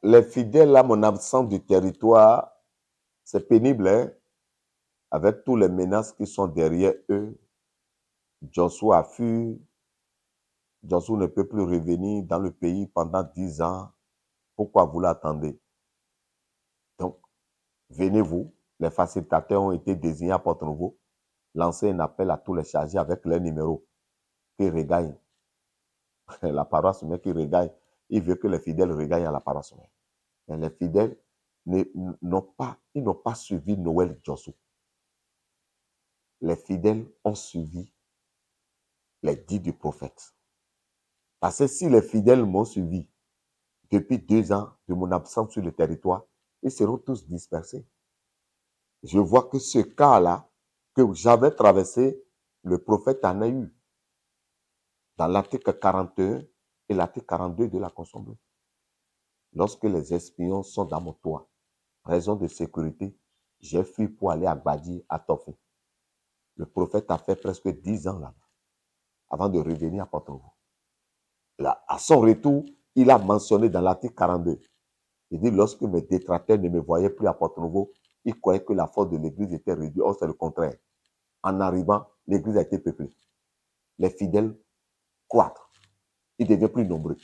Les fidèles à mon absence du territoire, c'est pénible, hein? Avec tous les menaces qui sont derrière eux. Joshua a fui. Joshua ne peut plus revenir dans le pays pendant 10 ans. Pourquoi vous l'attendez? Donc, venez-vous. Les facilitateurs ont été désignés à Porto-Novo. Lancez un appel à tous les chargés avec leur numéro qui regagnent la paroisse, mais qui regagnent. Il veut que les fidèles regagnent à la paroisse. Mais les fidèles n'ont pas suivi Noël Joshua. Les fidèles ont suivi les dits du prophète. Parce que si les fidèles m'ont suivi depuis 2 ans de mon absence sur le territoire, ils seront tous dispersés. Je vois que ce cas-là, que j'avais traversé, le prophète en a eu dans l'article 41 et l'article 42 de la Constitution. Lorsque les espions sont dans mon toit, raison de sécurité, j'ai fui pour aller à Gbadi, à Tofi. Le prophète a fait presque 10 ans là-bas, avant de revenir à Porto-Novo. Là, à son retour, il a mentionné dans l'article 42, il dit, lorsque mes détracteurs ne me voyaient plus à Porto-Novo, ils croyaient que la force de l'église était réduite. Or, c'est le contraire. En arrivant, l'église a été peuplée. Les fidèles croître. Ils deviennent plus nombreux.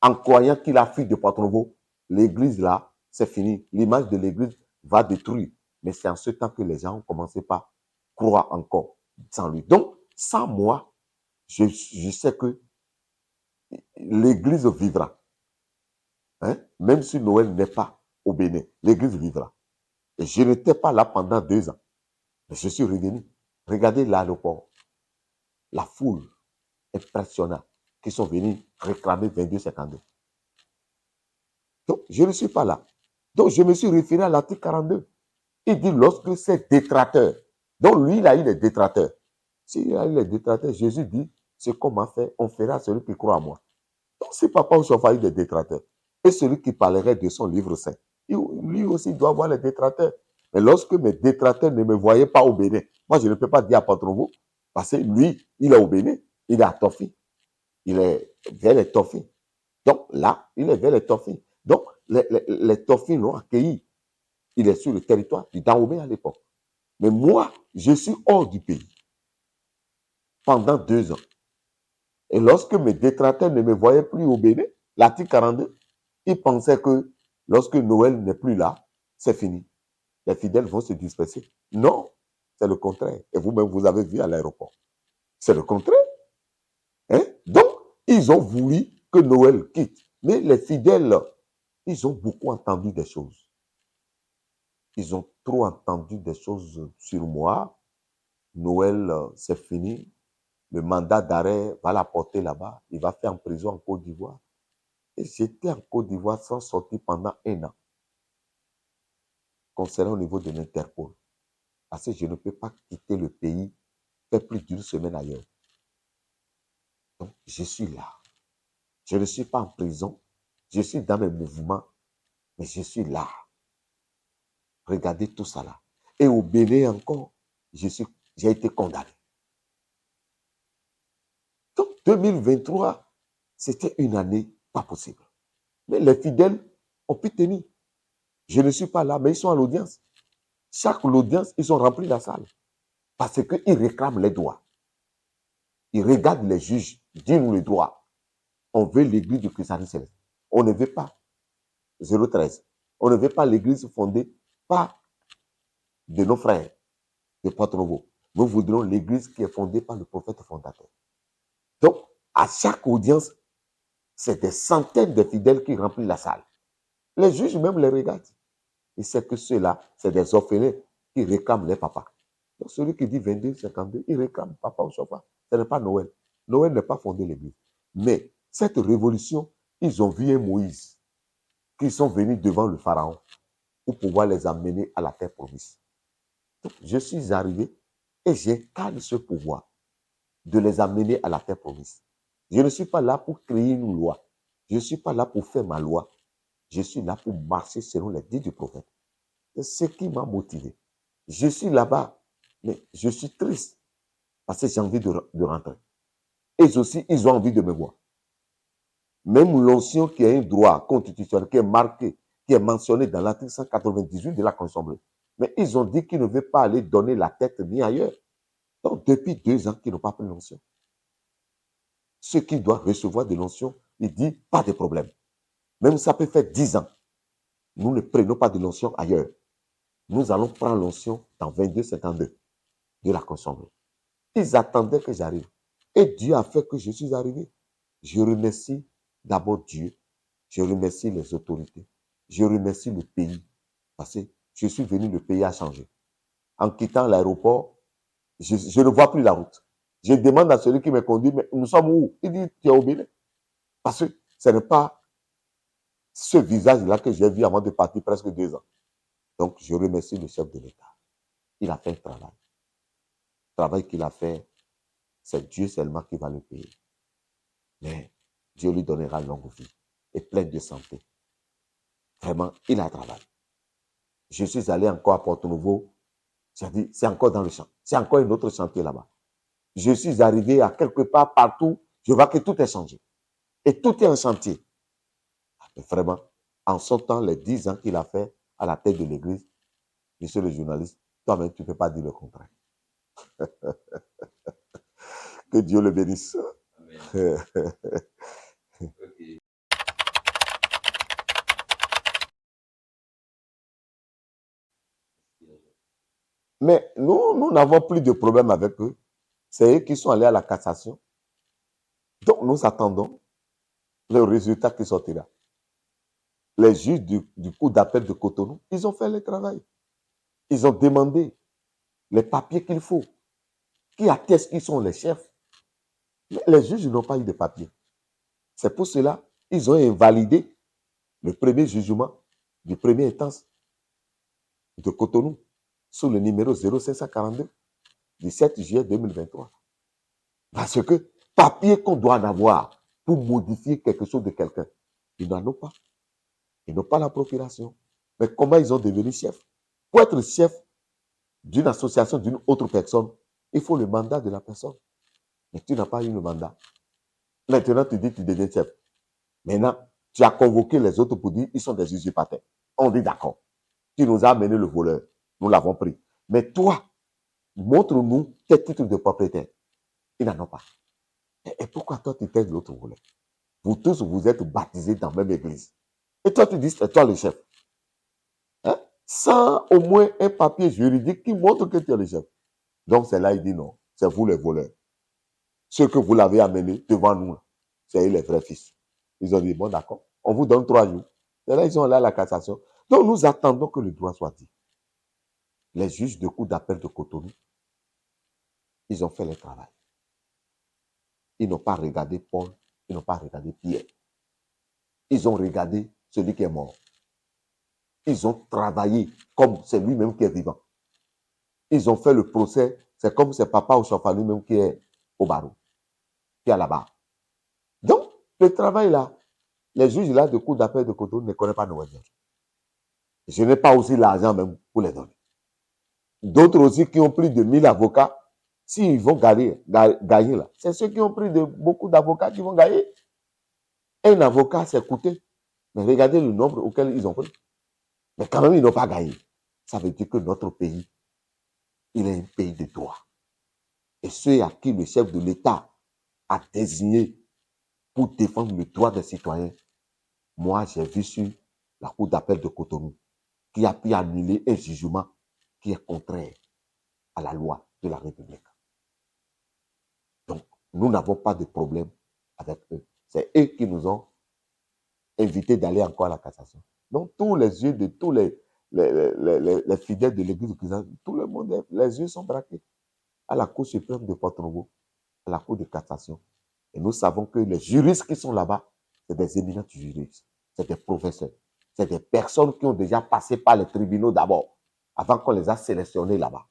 En croyant qu'il a fui de Porto-Novo, l'église là, c'est fini. L'image de l'église va détruire. Mais c'est en ce temps que les gens ont commencé par croire encore sans lui. Donc, sans moi, je sais que l'église vivra. Hein? Même si Noël n'est pas au Bénin, l'église vivra. Et je n'étais pas là pendant 2 ans. Mais je suis revenu. Regardez l'aéroport. La foule impressionnante qui sont venus réclamer 22,52. Donc, je ne suis pas là. Donc, je me suis référé à l'article 42. Il dit, lorsque c'est détracteur, donc lui, il a eu les détracteurs. S'il a eu les détracteurs, Jésus dit, ce qu'on m'a fait, on fera à celui qui croit à moi. Donc, si papa ou a eu des détracteurs, et celui qui parlerait de son livre saint, lui aussi doit avoir les détracteurs. Mais lorsque mes détracteurs ne me voyaient pas au Bénin, moi, je ne peux pas dire à Porto-Novo, parce que lui, il est au Bénin, il est à Tofi, il est vers les Tofi. Donc là, il est vers les Tofi. Donc, les Tofi l'ont accueilli. Il est sur le territoire du Dahomey à l'époque. Mais moi, je suis hors du pays pendant 2 ans. Et lorsque mes détracteurs ne me voyaient plus au Bénin, l'article 42, ils pensaient que lorsque Noël n'est plus là, c'est fini. Les fidèles vont se disperser. Non, c'est le contraire. Et vous-même, vous avez vu à l'aéroport. C'est le contraire. Hein? Donc, ils ont voulu que Noël quitte. Mais les fidèles, ils ont beaucoup entendu des choses. Ils ont trop entendu des choses sur moi. Noël, c'est fini. Le mandat d'arrêt va la porter là-bas. Il va faire en prison en Côte d'Ivoire. Et j'étais en Côte d'Ivoire sans sortir pendant 1 an. Concernant au niveau de l'Interpol. Parce que je ne peux pas quitter le pays, faire plus d'1 semaine ailleurs. Donc, je suis là. Je ne suis pas en prison. Je suis dans mes mouvements. Mais je suis là. Regardez tout ça là. Et au Bénin encore, j'ai été condamné. Donc, 2023, c'était une année pas possible. Mais les fidèles ont pu tenir. Je ne suis pas là, mais ils sont à l'audience. Chaque audience, ils ont rempli la salle. Parce qu'ils réclament les droits. Ils regardent les juges, dis-nous les droits. On veut l'église du christianisme céleste. On ne veut pas 013. On ne veut pas l'église fondée par de nos frères de Porto-Novo. Nous voudrons l'église qui est fondée par le prophète fondateur. Donc, à chaque audience, c'est des centaines de fidèles qui remplissent la salle. Les juges même les regardent. Ils savent que ceux-là, c'est des orphelins qui réclament les papas. Donc, celui qui dit 22,52, il réclame papa au chauffard. Ce n'est pas Noël. Noël n'a pas fondé l'église. Mais cette révolution, ils ont vu un Moïse qui sont venus devant le pharaon pour pouvoir les amener à la terre promise. Donc, je suis arrivé et j'incarne ce pouvoir. de les amener à la terre promise. Je ne suis pas là pour créer une loi. Je ne suis pas là pour faire ma loi. Je suis là pour marcher selon les dits du prophète. C'est ce qui m'a motivé. Je suis là-bas, mais je suis triste parce que j'ai envie de rentrer. Et aussi, ils ont envie de me voir. Même l'onction qui a un droit constitutionnel, qui est marqué, qui est mentionné dans l'article 198 de la Constitution. Mais ils ont dit qu'ils ne veulent pas aller donner la tête ni ailleurs. Donc, depuis 2 ans qu'ils n'ont pas pris l'onction. Ceux qui doivent recevoir de l'onction, il dit pas de problème. Même ça peut faire 10 ans. Nous ne prenons pas de l'onction ailleurs. Nous allons prendre l'onction dans 22-52 de la Constitution. Ils attendaient que j'arrive. Et Dieu a fait que je suis arrivé. Je remercie d'abord Dieu. Je remercie les autorités. Je remercie le pays. Parce que je suis venu, le pays a changé. En quittant l'aéroport, je ne vois plus la route. Je demande à celui qui me conduit, mais nous sommes où? Il dit, tu es au Bénin. Parce que ce n'est pas ce visage-là que j'ai vu avant de partir presque 2 ans. Donc, je remercie le chef de l'État. Il a fait un travail. Le travail qu'il a fait, c'est Dieu seulement qui va le payer. Mais Dieu lui donnera longue vie et pleine de santé. Vraiment, il a travaillé. Je suis allé encore à Porto-Nouveau. J'ai dit, c'est encore dans le champ. C'est encore un autre chantier là-bas. Je suis arrivé à quelque part, partout. Je vois que tout est changé. Et tout est en chantier. Mais vraiment, en sortant les 10 ans qu'il a fait à la tête de l'église, monsieur le journaliste, toi-même, tu ne peux pas dire le contraire. Que Dieu le bénisse. Amen. Okay. Mais nous n'avons plus de problème avec eux. C'est eux qui sont allés à la cassation. Donc, nous attendons le résultat qui sortira. Les juges du cours d'appel de Cotonou, ils ont fait le travail. Ils ont demandé les papiers qu'il faut, qui attestent qu'ils sont les chefs. Mais les juges n'ont pas eu de papiers. C'est pour cela qu'ils ont invalidé le premier jugement du premier instance de Cotonou sous le numéro 0542 du 7 juillet 2023. Parce que papier qu'on doit en avoir pour modifier quelque chose de quelqu'un, ils n'en ont pas. Ils n'ont pas la procuration. Mais comment ils ont devenu chefs? Pour être chef d'une association, d'une autre personne, il faut le mandat de la personne. Mais tu n'as pas eu le mandat. Maintenant, tu dis que tu deviens chef. Maintenant, tu as convoqué les autres pour dire qu'ils sont des usurpateurs. On dit d'accord. Tu nous as amené le voleur. Nous l'avons pris. Mais toi, montre-nous tes titres de propriétaire. Ils n'en ont pas. Et pourquoi toi, tu t'aides l'autre voleur? Vous tous, vous êtes baptisés dans la même église. Et toi, tu dis, c'est toi le chef. Hein? Sans au moins un papier juridique qui montre que tu es le chef. Donc, c'est là, il dit non, c'est vous les voleurs. Ceux que vous l'avez amené devant nous, c'est les vrais fils. Ils ont dit, bon, d'accord, on vous donne 3 jours. Et là, ils sont allés à la cassation. Donc, nous attendons que le droit soit dit. Les juges de cour d'appel de Cotonou, ils ont fait le travail. Ils n'ont pas regardé Paul, ils n'ont pas regardé Pierre. Ils ont regardé celui qui est mort. Ils ont travaillé comme c'est lui-même qui est vivant. Ils ont fait le procès, c'est comme c'est papa ou Chauffard lui-même qui est au barreau, qui est là-bas. Donc, le travail là, les juges là de cour d'appel de Cotonou ne connaissent pas Noël. Je n'ai pas aussi l'argent même pour les donner. D'autres aussi qui ont plus de 1000 avocats, s'ils vont gagner là, c'est ceux qui ont pris beaucoup d'avocats qui vont gagner. Un avocat, c'est coûteux. Mais regardez le nombre auquel ils ont pris. Mais quand même, ils n'ont pas gagné. Ça veut dire que notre pays, il est un pays de droit. Et ceux à qui le chef de l'État a désigné pour défendre le droit des citoyens, moi, j'ai vu sur la cour d'appel de Cotonou qui a pu annuler un jugement qui est contraire à la loi de la République. Donc, nous n'avons pas de problème avec eux. C'est eux qui nous ont invités d'aller encore à la cassation. Donc, tous les yeux de tous les fidèles de l'église chrétienne, tout le monde, les yeux sont braqués à la Cour suprême de Porto-Novo, à la Cour de cassation. Et nous savons que les juristes qui sont là-bas, c'est des éminents juristes, c'est des professeurs, c'est des personnes qui ont déjà passé par les tribunaux d'abord, avant qu'on les a sélectionnés là-bas.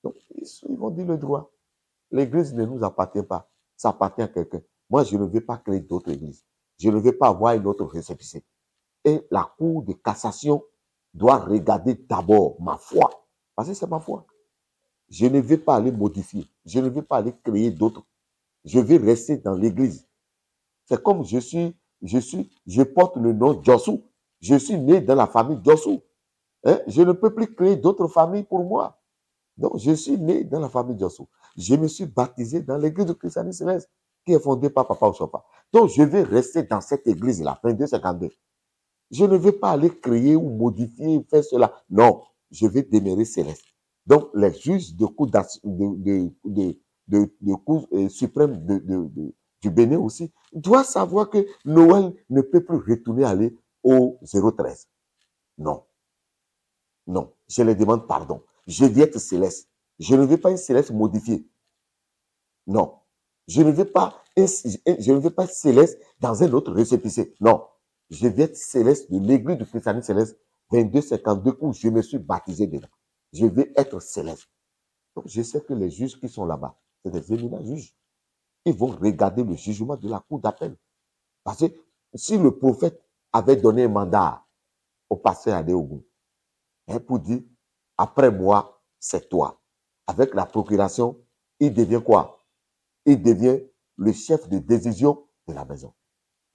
Donc, ils vont dire le droit. L'église ne nous appartient pas. ça appartient à quelqu'un. Moi, je ne vais pas créer d'autres églises. Je ne vais pas avoir une autre récépissé. Et la Cour de cassation doit regarder d'abord ma foi. Parce que c'est ma foi. Je ne vais pas aller modifier. Je ne vais pas aller créer d'autres. Je vais rester dans l'église. C'est comme je porte le nom Jossou. Je suis né dans la famille Jossou. Hein? Je ne peux plus créer d'autres familles pour moi. Donc, je suis né dans la famille Jossou. Je me suis baptisé dans l'église de christianisme céleste qui est fondée par Papa Ochofa. Donc, je vais rester dans cette église-là, 2252. Je ne vais pas aller créer ou modifier, faire cela. Non, je vais demeurer céleste. Donc, les juges de cour, de cour suprême du Bénin aussi doivent savoir que Noël ne peut plus retourner aller au 013. Non. Non. Je les demande pardon. Je vais être céleste. Je ne veux pas une céleste modifiée. Non. Je ne veux pas être céleste dans un autre récépissé. Non. Je vais être céleste de l'église du christianisme céleste 2252 où je me suis baptisé dedans. Je vais être céleste. Donc, je sais que les juges qui sont là-bas, c'est des éminents juges. Ils vont regarder le jugement de la cour d'appel. Parce que si le prophète avait donné un mandat au pasteur Adéogun, pour dire, après moi, c'est toi. Avec la procuration, il devient quoi? Il devient le chef de décision de la maison.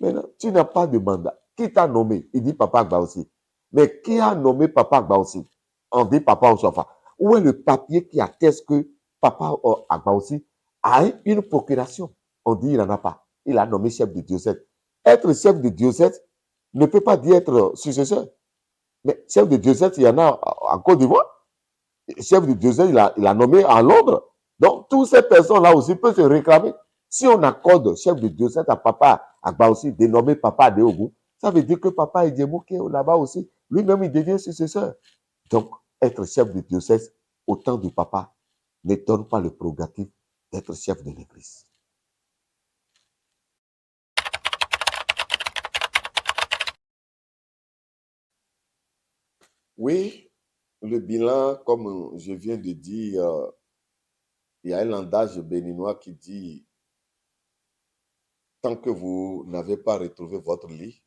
Maintenant, tu n'as pas de mandat. Qui t'a nommé? Il dit Papa Agba aussi. Mais qui a nommé Papa Agba aussi? On dit Papa Ochofa. Où est le papier qui atteste que Papa Agba aussi a une procuration? On dit il n'en a pas. Il a nommé chef de diocèse. Être chef de diocèse ne peut pas dire être successeur. Mais chef de diocèse, il y en a en Côte d'Ivoire. Chef de diocèse, il a nommé à Londres. Donc, toutes ces personnes-là aussi peuvent se réclamer. Si on accorde chef de diocèse à Papa Agba aussi, dénommé Papa Adéogun, ça veut dire que Papa Edjemou qui est là-bas aussi, lui-même, il devient successeur. Donc, être chef de diocèse au temps du papa ne donne pas le prérogative d'être chef de l'église. Oui, le bilan, comme je viens de dire, il y a un langage béninois qui dit tant que vous n'avez pas retrouvé votre lit,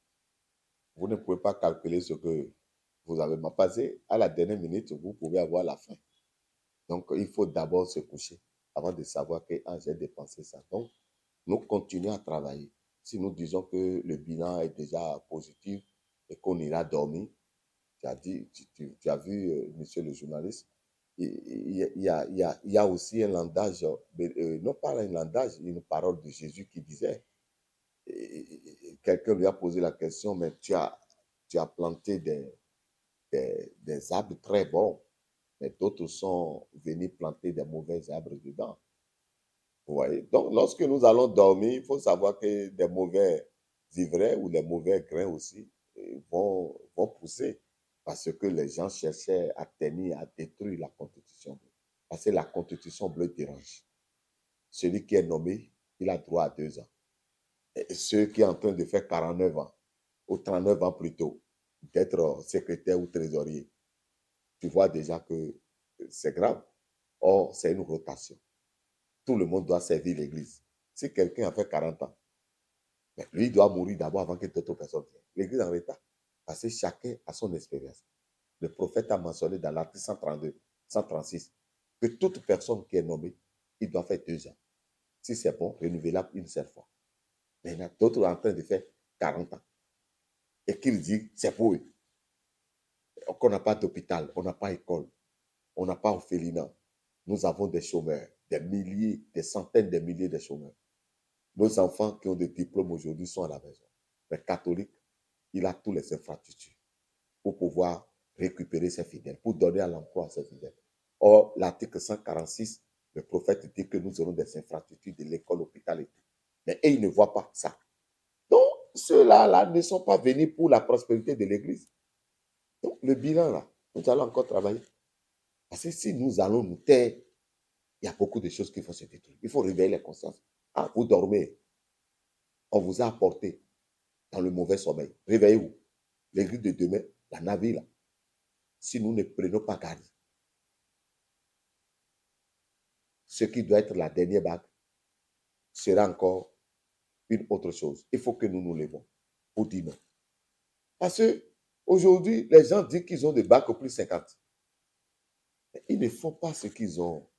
vous ne pouvez pas calculer ce que vous avez passé. À la dernière minute, vous pouvez avoir la faim. Donc, il faut d'abord se coucher avant de savoir que j'ai dépensé ça. Donc, nous continuons à travailler. Si nous disons que le bilan est déjà positif et qu'on ira dormir, tu as dit, tu as vu, monsieur le journaliste, il y a aussi un langage, non pas un langage, une parole de Jésus qui disait, quelqu'un lui a posé la question, mais tu as planté des arbres très bons, mais d'autres sont venus planter des mauvais arbres dedans. Vous voyez? Donc, lorsque nous allons dormir, il faut savoir que des mauvais ivraies ou les mauvais grains aussi vont pousser parce que les gens cherchaient à tenir, à détruire la constitution bleue. Parce que la constitution bleue dérange. Celui qui est nommé, il a droit à 2 ans. Et ceux qui sont en train de faire 49 ans, ou 39 ans plutôt, d'être secrétaire ou trésorier, tu vois déjà que c'est grave. Or, c'est une rotation. Tout le monde doit servir l'Église. Si quelqu'un a fait 40 ans, lui il doit mourir d'abord avant que d'autres personnes viennent. L'Église en retard. Parce que chacun a son expérience. Le prophète a mentionné dans l'article 132, 136, que toute personne qui est nommée, il doit faire 2 ans. Si c'est bon, renouvelable une seule fois. Mais il y a d'autres en train de faire 40 ans. Et qu'il dit, c'est pour eux. Qu'on n'a pas d'hôpital, on n'a pas d'école, on n'a pas orphelinat. Nous avons des chômeurs, des milliers, des centaines de milliers de chômeurs. Nos enfants qui ont des diplômes aujourd'hui sont à la maison. Le catholique, il a toutes les infrastructures pour pouvoir récupérer ses fidèles, pour donner à l'emploi à ses fidèles. Or, l'article 146, le prophète dit que nous aurons des infrastructures de l'école, l'hôpital et tout. Mais ils ne voient pas ça. Donc, ceux-là ne sont pas venus pour la prospérité de l'Église. Donc, le bilan, là, nous allons encore travailler. Parce que si nous allons nous taire, il y a beaucoup de choses qu'il faut se détruire. Il faut réveiller les consciences. Ah, vous dormez. On vous a apporté dans le mauvais sommeil. Réveillez-vous. L'église de demain, la navire, là, si nous ne prenons pas garde, ce qui doit être la dernière bague, sera encore une autre chose. Il faut que nous nous levons pour dire non. Parce que aujourd'hui, les gens disent qu'ils ont des bacs au plus 50. Ils ne font pas ce qu'ils ont.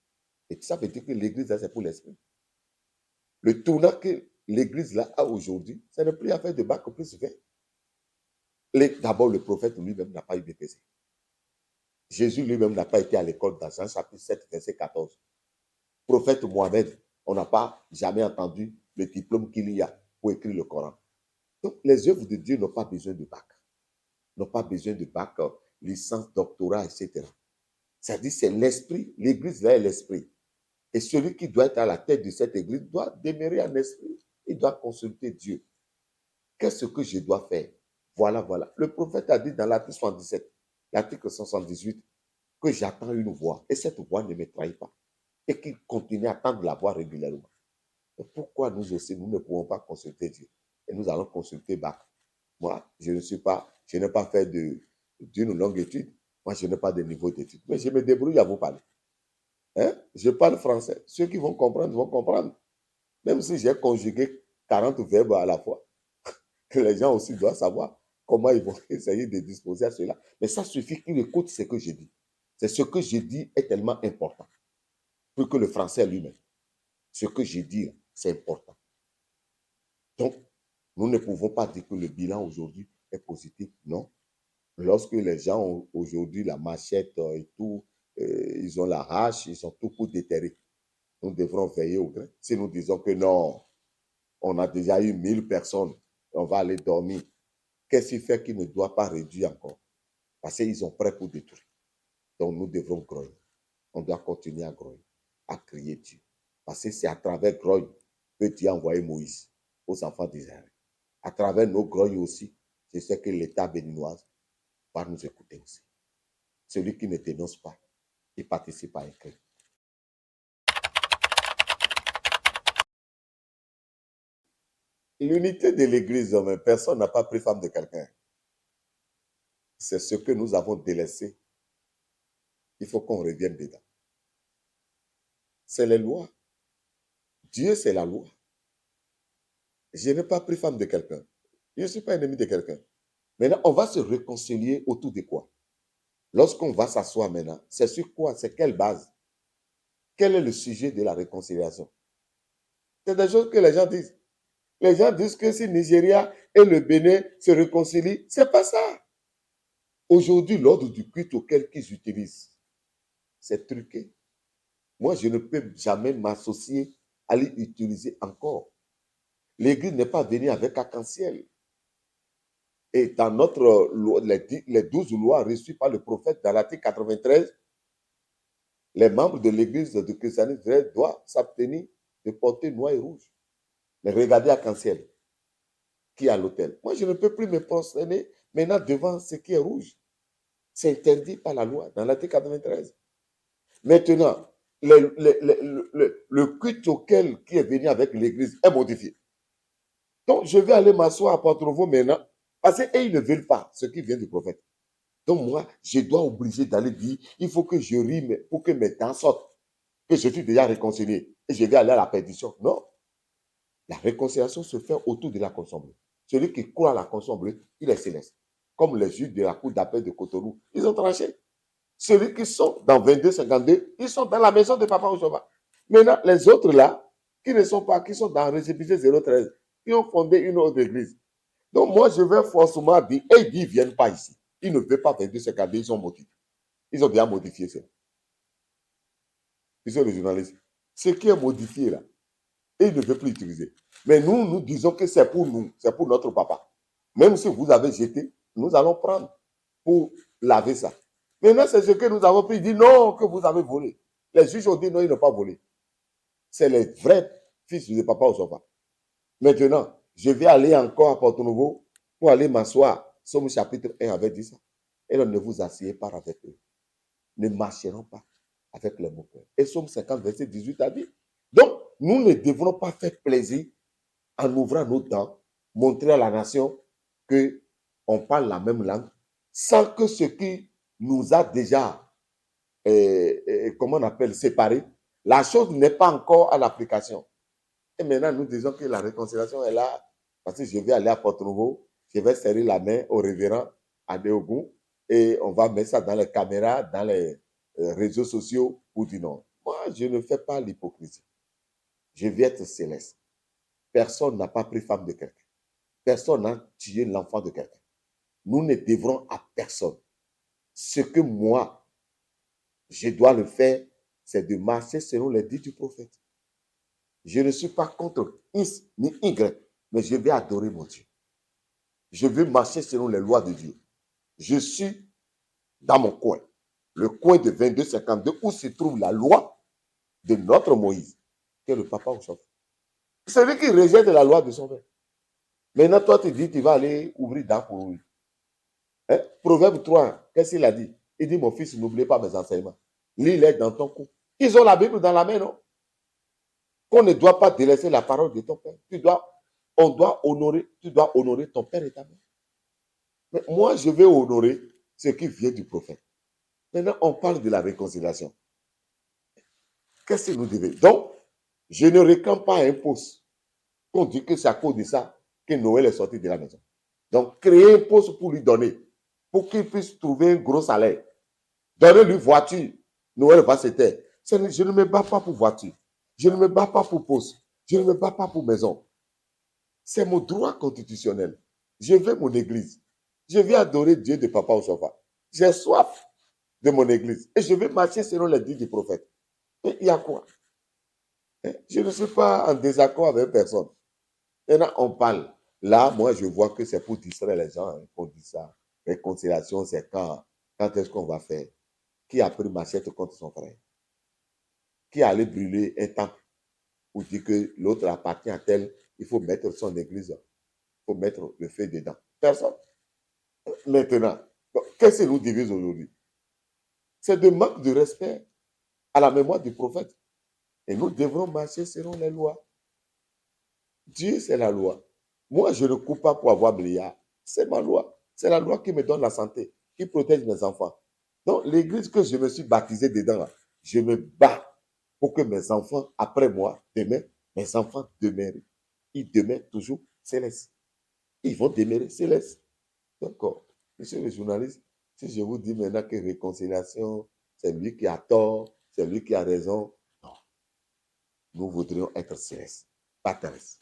Et ça veut dire que l'église, là, c'est pour l'esprit. Le tournant que l'église là a aujourd'hui, ça n'est plus affaire de bac au plus 20. D'abord, le prophète lui-même n'a pas eu BPC. Jésus lui-même n'a pas été à l'école dans Jean chapitre 7, verset 14. Prophète Mohamed, on n'a pas jamais entendu le diplôme qu'il y a pour écrire le Coran. Donc, les œuvres de Dieu n'ont pas besoin de bac. N'ont pas besoin de bac, licence, doctorat, etc. C'est-à-dire, c'est l'esprit. L'église là est l'esprit. Et celui qui doit être à la tête de cette église doit demeurer en esprit. Il doit consulter Dieu. Qu'est-ce que je dois faire? Voilà, voilà. Le prophète a dit dans l'article 77, l'article 178, que j'attends une voix. Et cette voix ne me trahit pas. Et qu'il continue à attendre la voix régulièrement. Et pourquoi nous aussi, nous ne pouvons pas consulter Dieu? Et nous allons consulter Bach. Moi, je n'ai pas fait d'une longue étude. Moi, je n'ai pas de niveau d'étude. Mais je me débrouille à vous parler. Hein? Je parle français. Ceux qui vont comprendre, vont comprendre. Même si j'ai conjugué 40 verbes à la fois, les gens aussi doivent savoir comment ils vont essayer de disposer à cela. Mais ça suffit qu'ils écoutent ce que je dis. C'est ce que je dis est tellement important. Plus que le français lui-même. Ce que je dis, c'est important. Donc, nous ne pouvons pas dire que le bilan aujourd'hui est positif. Non. Lorsque les gens ont aujourd'hui la machette et tout, ils ont la hache, ils sont tout pour déterrer. Nous devrons veiller au grain. Si nous disons que non, on a déjà eu 1000 personnes, on va aller dormir, qu'est-ce qui fait qu'ils ne doivent pas réduire encore? Parce qu'ils sont prêts pour détruire. Donc nous devrons grogne. On doit continuer à grogne, à crier Dieu. Parce que c'est à travers grogne que Dieu a envoyé Moïse aux enfants d'Israël. À travers nos grognes aussi, je sais que l'État béninois va nous écouter aussi. Celui qui ne dénonce pas, il participe à un crime. L'unité de l'Église, personne n'a pas pris femme de quelqu'un. C'est ce que nous avons délaissé. Il faut qu'on revienne dedans. C'est les lois. Dieu, c'est la loi. Je n'ai pas pris femme de quelqu'un. Je ne suis pas ennemi de quelqu'un. Maintenant, on va se réconcilier autour de quoi? Lorsqu'on va s'asseoir maintenant, c'est sur quoi? C'est quelle base? Quel est le sujet de la réconciliation? C'est des choses que les gens disent. Les gens disent que si Nigeria et le Bénin se réconcilient, c'est pas ça. Aujourd'hui, l'ordre du culte auquel qu'ils utilisent, c'est truqué. Moi, je ne peux jamais m'associer à l'utiliser encore. L'Église n'est pas venue avec arc-en-ciel. Et dans notre loi, les 12 lois reçues par le prophète dans l'article 93, les membres de l'Église de christianisme doivent s'abstenir de porter noir et rouge. Mais regardez arc-en-ciel qui est à l'autel. Moi, je ne peux plus me prosterner maintenant devant ce qui est rouge. C'est interdit par la loi dans l'article 93. Maintenant, le culte auquel qui est venu avec l'Église est modifié. Donc, je vais aller m'asseoir à Porto-Novo maintenant parce qu'ils ne veulent pas ce qui vient du prophète. Donc, moi, je dois obliger d'aller dire, il faut que je rime pour que mes dents sortent, que je suis déjà réconcilié et je vais aller à la perdition. Non. La réconciliation se fait autour de la conscience bleue. Celui qui croit à la conscience bleue, il est céleste. Comme les juges de la cour d'appel de Cotonou, ils ont tranché. Ceux qui sont dans 22-52, ils sont dans la maison de Papa Ojoba. Maintenant, les autres là, qui ne sont pas, qui sont dans Récépissé 013, qui ont fondé une autre église. Donc moi, je vais forcément dire, et ils ne viennent pas ici. Ils ne veulent pas 22-52, ils sont modifiés. Ils ont bien modifié ça. Ils sont les journalistes. Ce qui est modifié là, et ils ne veulent plus utiliser. Mais nous, nous disons que c'est pour nous, c'est pour notre papa. Même si vous avez jeté, nous allons prendre pour laver ça. Maintenant, c'est ce que nous avons pris. Il dit non, que vous avez volé. Les juges ont dit non, ils n'ont pas volé. C'est les vrais fils de Papa Ojoba. Maintenant, je vais aller encore à Porto-Novo pour aller m'asseoir. Somme chapitre 1 avait dit ça. Et là, ne vous asseyez pas avec eux. Ne marcheront pas avec les moqueurs. Et Somme 50, verset 18 a dit. Donc, nous ne devrons pas faire plaisir en ouvrant nos dents, montrer à la nation qu'on parle la même langue, sans que ce qui nous a déjà, comment on appelle, séparés, la chose n'est pas encore à l'application. Et maintenant, nous disons que la réconciliation est là parce que je vais aller à Porto-Nouveau, je vais serrer la main au révérend Adéogun et on va mettre ça dans les caméras, dans les réseaux sociaux pour dire non. Moi, je ne fais pas l'hypocrisie. Je vais être céleste. Personne n'a pas pris femme de quelqu'un. Personne n'a tué l'enfant de quelqu'un. Nous ne devrons à personne. Ce que moi, je dois le faire, c'est de marcher selon les dits du prophète. Je ne suis pas contre X ni Y, mais je vais adorer mon Dieu. Je veux marcher selon les lois de Dieu. Je suis dans mon coin, le coin de 2252, où se trouve la loi de notre Moïse, qui est le papa au chef. C'est lui qui rejette la loi de son père. Maintenant, toi, tu dis, tu vas aller ouvrir dents pour lui. Hein? Proverbe 3, qu'est-ce qu'il a dit? Il dit, mon fils, n'oublie pas mes enseignements. Lis-les dans ton cou. Ils ont la Bible dans la main, non? Qu'on ne doit pas délaisser la parole de ton père. Tu dois honorer ton père et ta mère. Mais moi, je vais honorer ce qui vient du prophète. Maintenant, on parle de la réconciliation. Qu'est-ce que nous devons? Donc, je ne réclame pas un poste. On dit que c'est à cause de ça que Noël est sorti de la maison. Donc, créer un poste pour lui donner, pour qu'il puisse trouver un gros salaire. Donnez-lui voiture. Noël va se taire. Je ne me bats pas pour voiture. Je ne me bats pas pour poste. Je ne me bats pas pour maison. C'est mon droit constitutionnel. Je vais mon église. Je viens adorer Dieu de papa au sofa. J'ai soif de mon église. Et je vais marcher selon les dits du prophète. Et il y a quoi? Je ne suis pas en désaccord avec personne. Maintenant, on parle. Là, moi, je vois que c'est pour distraire les gens qu'on dit ça. Réconciliation, c'est quand est-ce qu'on va faire? Qui a pris machette contre son frère? Qui allait brûler un temple pour dire que l'autre appartient à tel? Il faut mettre son église. Il faut mettre le feu dedans. Personne. Maintenant, qu'est-ce que nous divise aujourd'hui? C'est de manque de respect à la mémoire du prophète. Et nous devrons marcher selon les lois. Dieu, c'est la loi. Moi, je ne coupe pas pour avoir milliard. C'est ma loi. C'est la loi qui me donne la santé, qui protège mes enfants. Donc, l'église que je me suis baptisé dedans, là, je me bats pour que mes enfants, après moi, demain, mes enfants demeurent. Ils demeurent toujours célestes. Ils vont demeurer célestes. D'accord. Monsieur le journaliste, si je vous dis maintenant que réconciliation, c'est lui qui a tort, c'est lui qui a raison, non. Nous voudrions être célestes, pas terrestres.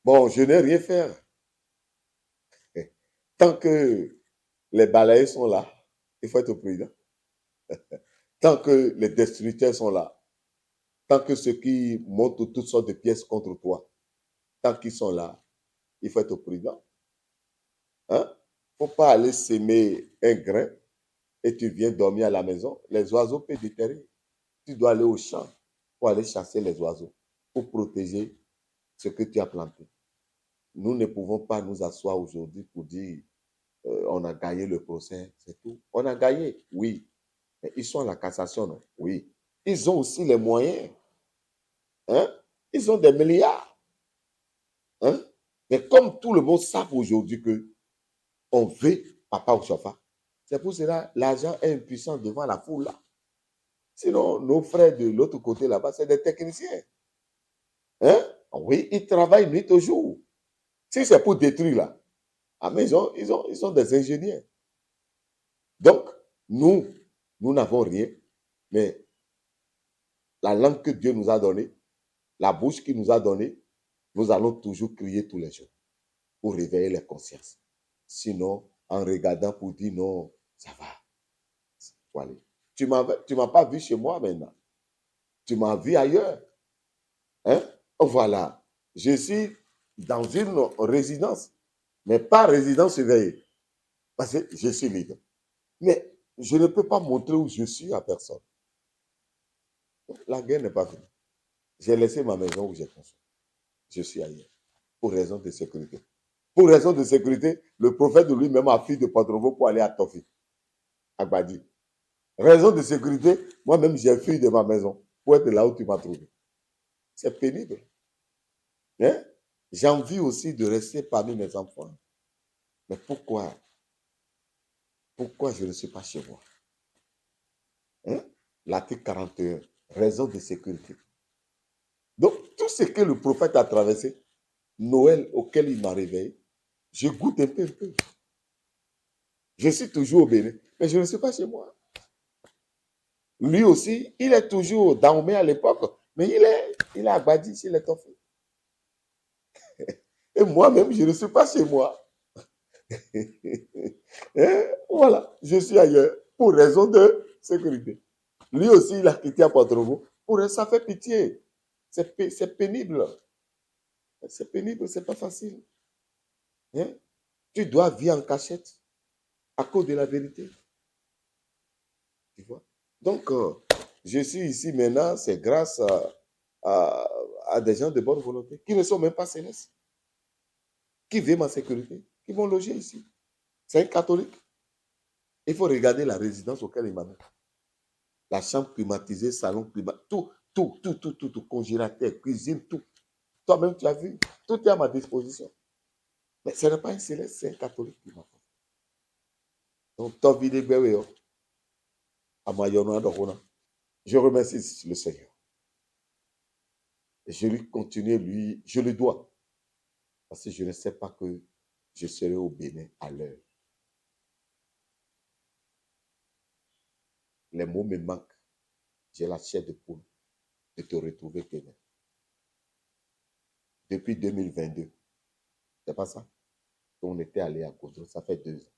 Bon, je n'ai rien fait. Tant que les balayeurs sont là, il faut être prudent. Tant que les destructeurs sont là, tant que ceux qui montent toutes sortes de pièces contre toi, tant qu'ils sont là, il faut être prudent. Hein? Il ne faut pas aller s'aimer un grain et tu viens dormir à la maison. Les oiseaux peuvent déterrer. Tu dois aller au champ pour aller chasser les oiseaux, pour protéger ce que tu as planté. Nous ne pouvons pas nous asseoir aujourd'hui pour dire on a gagné le procès, c'est tout. On a gagné, oui. Mais ils sont à la cassation, non? Oui. Ils ont aussi les moyens. Hein? Ils ont des milliards. Hein? Mais comme tout le monde sait aujourd'hui qu'on veut papa au chauffard, c'est pour cela que l'argent est impuissant devant la foule là. Sinon, nos frères de l'autre côté là-bas, c'est des techniciens. Hein? Oui, ils travaillent nuit au jour. Si c'est pour détruire là, ah, mais ils sont des ingénieurs. Donc, nous n'avons rien, mais la langue que Dieu nous a donnée, la bouche qu'il nous a donnée, nous allons toujours crier tous les jours pour réveiller les consciences. Sinon, en regardant pour dire non, ça va. Voilà. Tu ne m'as pas vu chez moi maintenant. Tu m'as vu ailleurs. Hein? Voilà. Je suis dans une résidence, mais pas résidence surveillée. Parce que je suis libre. Mais je ne peux pas montrer où je suis à personne. La guerre n'est pas finie. J'ai laissé ma maison où j'ai construit. Je suis ailleurs. Pour raison de sécurité. Pour raison de sécurité, le prophète de lui-même a fui de Porto-Nouveau pour aller à Tofi, à Gbadi. Raison de sécurité, moi-même j'ai fui de ma maison pour être là où tu m'as trouvé. C'est pénible. Hein? J'ai envie aussi de rester parmi mes enfants. Mais pourquoi? Pourquoi je ne suis pas chez moi? L'article 41, raison de sécurité. Donc, tout ce que le prophète a traversé, Noël auquel il m'a réveillé, je goûte un peu. Je suis toujours au Bénin, mais je ne suis pas chez moi. Lui aussi, il est toujours Dahomey à l'époque, mais il est à Badi chez les Toffés. Et moi-même, je ne suis pas chez moi. Voilà, je suis ailleurs pour raison de sécurité. Lui aussi, il a quitté à Porto-Novo. Pour ça fait pitié. C'est pénible. C'est pénible, c'est pas facile. Hein? Tu dois vivre en cachette à cause de la vérité. Tu vois? Donc, je suis ici maintenant, c'est grâce à des gens de bonne volonté qui ne sont même pas célestes, qui veulent ma sécurité, qui vont loger ici. C'est un catholique. Il faut regarder la résidence auquel il m'a mis. La chambre climatisée, salon climatisé, tout, congélateur, cuisine, tout. Toi-même, tu as vu, tout est à ma disposition. Mais ce n'est pas un céleste, c'est un catholique qui m'a fait. Donc, toi, je remercie le Seigneur. Et je lui continue, je le dois. Parce que je ne sais pas que je serai au Bénin à l'heure. Les mots me manquent. J'ai la chair de poule de te retrouver demain. Depuis 2022. C'est pas ça? On était allé à Goudron, ça fait 2 ans.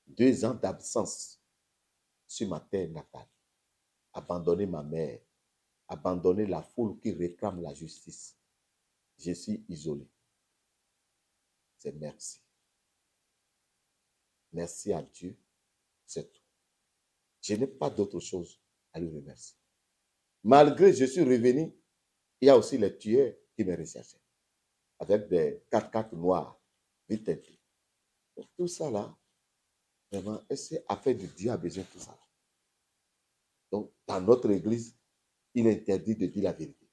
2 ans d'absence sur ma terre natale. Abandonner ma mère. Abandonner la foule qui réclame la justice. Je suis isolé. C'est merci. Merci à Dieu. C'est tout. Je n'ai pas d'autre chose à lui remercier. Malgré que je suis revenu, il y a aussi les tueurs qui me recherchaient. Avec des 4x4 noirs, vite teintés. Tout ça là, vraiment, c'est affaire de Dieu a besoin de tout ça. Donc, dans notre église, il est interdit de dire la vérité.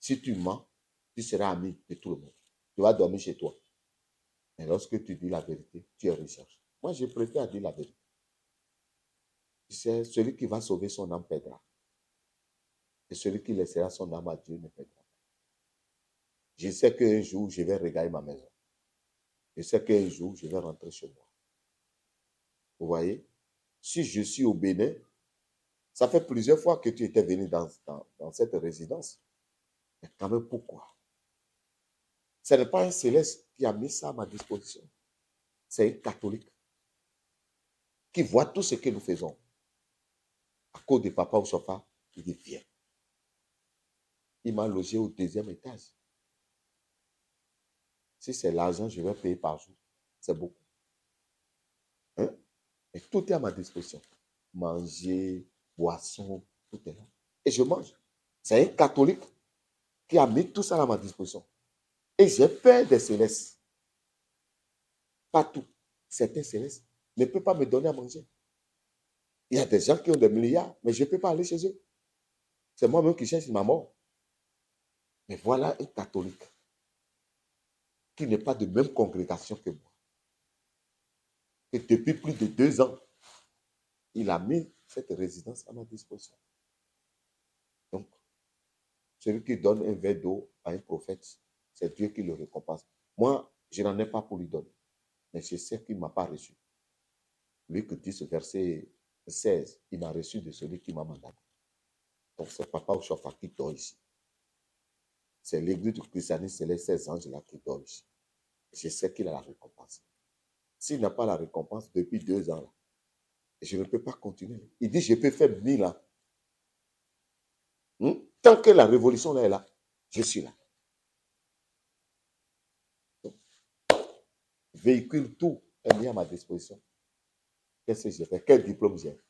Si tu mens, tu seras ami de tout le monde. Tu vas dormir chez toi. Mais lorsque tu dis la vérité, tu es recherché. Moi, je préfère dire la vérité. C'est celui qui va sauver son âme perdra. Et celui qui laissera son âme à Dieu ne perdra pas. Je sais qu'un jour, je vais regarder ma maison. Je sais qu'un jour, je vais rentrer chez moi. Vous voyez? Si je suis au Bénin, ça fait plusieurs fois que tu étais venu dans cette résidence. Mais quand même, pourquoi? Ce n'est pas un céleste qui a mis ça à ma disposition. C'est un catholique qui voit tout ce que nous faisons. À cause de papa au sofa, il dit viens. Il m'a logé au 2e étage. Si c'est l'argent, je vais payer par jour. C'est beaucoup. Hein? Et tout est à ma disposition. Manger, boisson, tout est là. Et je mange. C'est un catholique qui a mis tout ça à ma disposition. Et j'ai peur des célestes. Pas tout. Certains célestes ne peuvent pas me donner à manger. Il y a des gens qui ont des milliards, mais je ne peux pas aller chez eux. C'est moi-même qui cherche ma mort. Mais voilà un catholique qui n'est pas de même congrégation que moi. Et depuis plus de 2 ans, il a mis cette résidence à ma disposition. Donc, celui qui donne un verre d'eau à un prophète, c'est Dieu qui le récompense. Moi, je n'en ai pas pour lui donner. Mais je sais qu'il ne m'a pas reçu. Lui qui dit ce verset 16, il m'a reçu de celui qui m'a mandaté. Donc, c'est Papa Ochofa qui dort ici. C'est l'église du christianisme, c'est les 16 anges-là qui dorment ici. Je sais qu'il a la récompense. S'il n'a pas la récompense depuis 2 ans, là, je ne peux pas continuer. Il dit, je peux faire 1000 ans. Tant que la révolution là est là, je suis là. Donc, véhicule, tout est mis à ma disposition. Qu'est-ce que j'ai fait? Quel diplôme j'ai?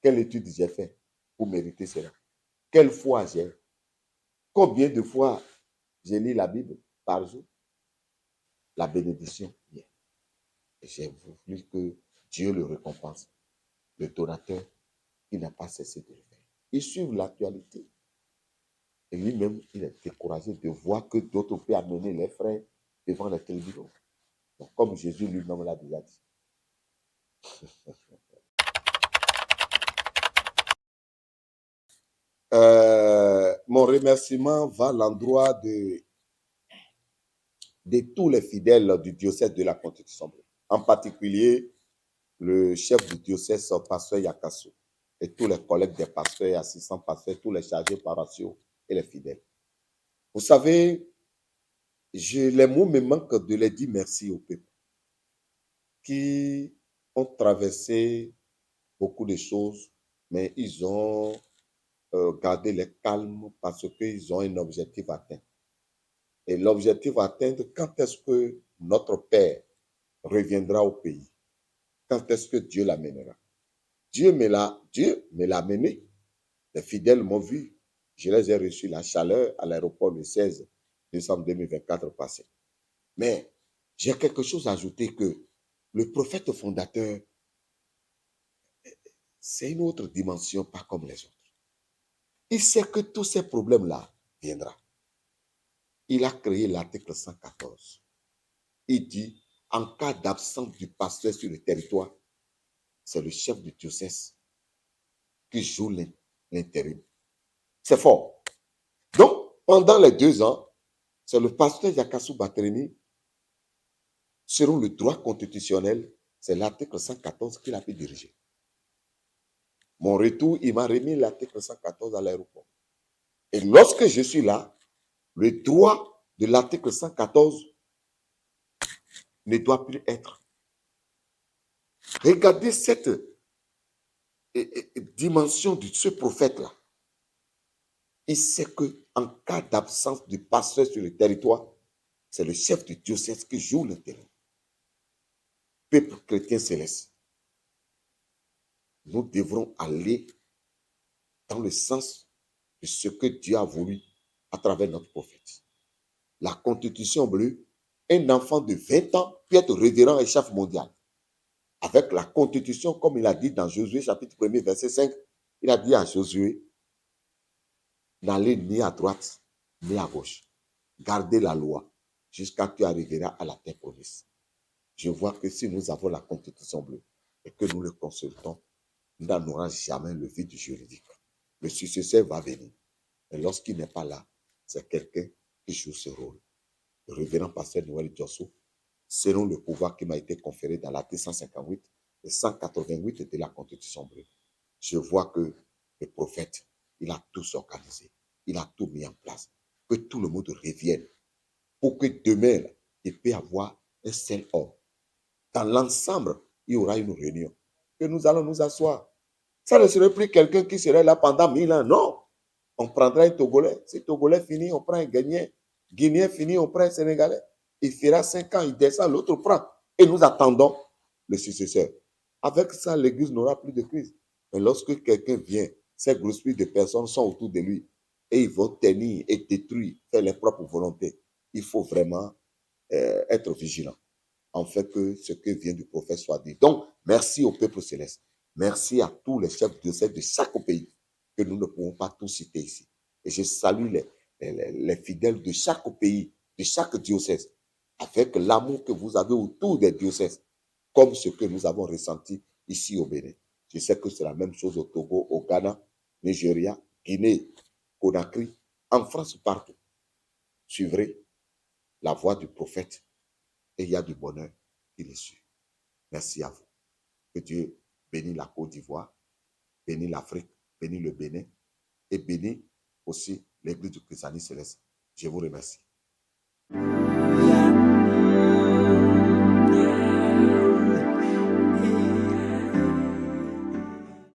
Quelle étude j'ai fait pour mériter cela? Quelle foi j'ai? Combien de fois j'ai lu la Bible par jour? La bénédiction vient. Et j'ai voulu que Dieu le récompense. Le donateur, il n'a pas cessé de le faire. Il suit l'actualité. Et lui-même, il est découragé de voir que d'autres peuvent amener les frères devant la télévision. Donc, comme Jésus lui-même l'a déjà dit. remerciement va à l'endroit de tous les fidèles du diocèse de la Constitution Bleue. En particulier, le chef du diocèse, pasteur Yakasso, et tous les collègues des pasteurs et assistants pasteurs, tous les chargés paroissiaux et les fidèles. Vous savez, les mots me manquent de les dire merci au peuple qui ont traversé beaucoup de choses, mais ils ont gardé le calme parce qu'ils ont un objectif atteint. Et l'objectif à atteindre, quand est-ce que notre Père reviendra au pays? Quand est-ce que Dieu l'amènera? Dieu me l'a amené. Les fidèles m'ont vu. Je les ai reçus la chaleur à l'aéroport le 16 décembre 2024 passé. Mais j'ai quelque chose à ajouter que le prophète fondateur, c'est une autre dimension, pas comme les autres. Il sait que tous ces problèmes-là viendront. Il a créé l'article 114. Il dit, en cas d'absence du pasteur sur le territoire, c'est le chef du diocèse qui joue l'intérim. C'est fort. Donc, pendant les 2 ans, c'est le pasteur Yakassou Batreni, selon le droit constitutionnel, c'est l'article 114 qu'il a pu diriger. Mon retour, il m'a remis l'article 114 à l'aéroport. Et lorsque je suis là, le droit de l'article 114 ne doit plus être. Regardez cette dimension de ce prophète-là. Il sait qu'en cas d'absence du pasteur sur le territoire, c'est le chef du diocèse qui joue le terrain. Peuple chrétien céleste, nous devrons aller dans le sens de ce que Dieu a voulu à travers notre prophète. La Constitution bleue, un enfant de 20 ans peut être révérend et chef mondial. Avec la Constitution, comme il a dit dans Josué, chapitre 1er, verset 5, il a dit à Josué, n'allez ni à droite, ni à gauche. Gardez la loi jusqu'à ce que tu arriveras à la terre promise. Je vois que si nous avons la Constitution bleue et que nous le consultons, nous n'en aurons jamais le vide juridique. Le successeur va venir. Et lorsqu'il n'est pas là, c'est quelqu'un qui joue ce rôle. Le révérend pasteur Noël Diosso, selon le pouvoir qui m'a été conféré dans l'article 158 et 188 de la Constitution bleue, je vois que le prophète, il a tout organisé. Il a tout mis en place. Que tout le monde revienne. Pour que demain, il puisse y avoir un seul homme. Dans l'ensemble, il y aura une réunion. Que nous allons nous asseoir. Ça ne serait plus quelqu'un qui serait là pendant 1000 ans. Non. On prendra un Togolais. Si Togolais finit, on prend un Guinéen. Guinéen finit, on prend un Sénégalais. Il fera 5 ans, il descend, l'autre prend. Et nous attendons le successeur. Avec ça, l'Église n'aura plus de crise. Mais lorsque quelqu'un vient, ces grosses de personnes sont autour de lui et ils vont tenir et détruire, faire leurs propres volontés. Il faut vraiment être vigilant en fait que ce que vient du prophète soit dit. Donc, merci au peuple céleste. Merci à tous les chefs de diocèse de chaque pays que nous ne pouvons pas tous citer ici. Et je salue les fidèles de chaque pays, de chaque diocèse, avec l'amour que vous avez autour des diocèses, comme ce que nous avons ressenti ici au Bénin. Je sais que c'est la même chose au Togo, au Ghana, Nigeria, Guinée, Conakry, en France, partout. Suivrez la voix du prophète et il y a du bonheur qui est suit. Merci à vous. Que Dieu bénisse la Côte d'Ivoire, bénisse l'Afrique, bénisse le Bénin et bénisse aussi l'Église du Christianisme céleste. Je vous remercie.